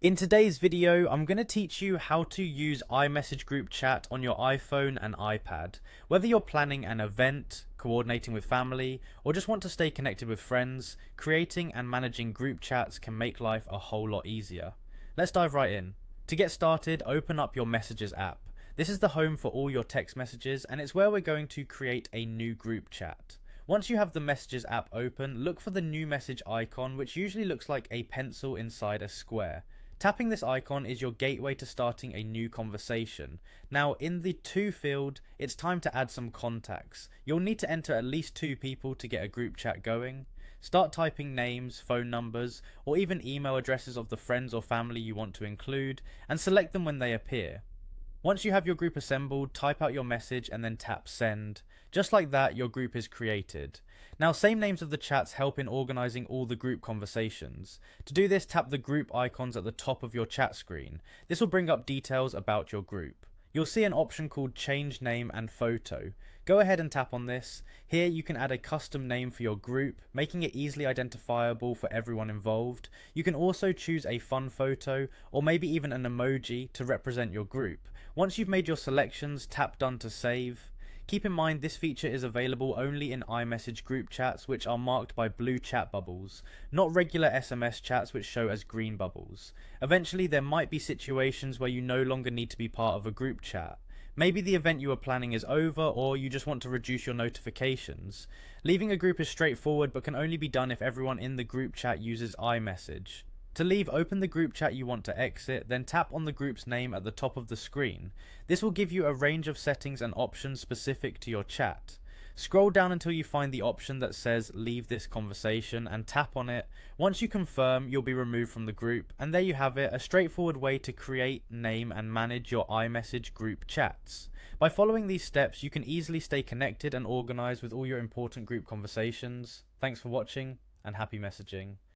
In today's video, I'm going to teach you how to use iMessage group chat on your iPhone and iPad. Whether you're planning an event, coordinating with family, or just want to stay connected with friends, creating and managing group chats can make life a whole lot easier. Let's dive right in. To get started, open up your Messages app. This is the home for all your text messages, and it's where we're going to create a new group chat. Once you have the Messages app open, look for the new message icon, which usually looks like a pencil inside a square. Tapping this icon is your gateway to starting a new conversation. Now, in the To field, it's time to add some contacts. You'll need to enter at least 2 people to get a group chat going. Start typing names, phone numbers, or even email addresses of the friends or family you want to include, and select them when they appear. Once you have your group assembled, type out your message and then tap send. Just like that, your group is created. Now, same names of the chats help in organizing all the group conversations. To do this, tap the group icons at the top of your chat screen. This will bring up details about your group. You'll see an option called change name and photo. Go ahead and tap on this. Here you can add a custom name for your group, making it easily identifiable for everyone involved. You can also choose a fun photo or maybe even an emoji to represent your group. Once you've made your selections, tap done to save. Keep in mind this feature is available only in iMessage group chats, which are marked by blue chat bubbles, not regular SMS chats which show as green bubbles. Eventually there might be situations where you no longer need to be part of a group chat. Maybe the event you are planning is over, or you just want to reduce your notifications. Leaving a group is straightforward but can only be done if everyone in the group chat uses iMessage. To leave, open the group chat you want to exit, then tap on the group's name at the top of the screen. This will give you a range of settings and options specific to your chat. Scroll down until you find the option that says leave this conversation and tap on it. Once you confirm, you'll be removed from the group, and there you have it, a straightforward way to create, name and manage your iMessage group chats. By following these steps, you can easily stay connected and organized with all your important group conversations. Thanks for watching and happy messaging.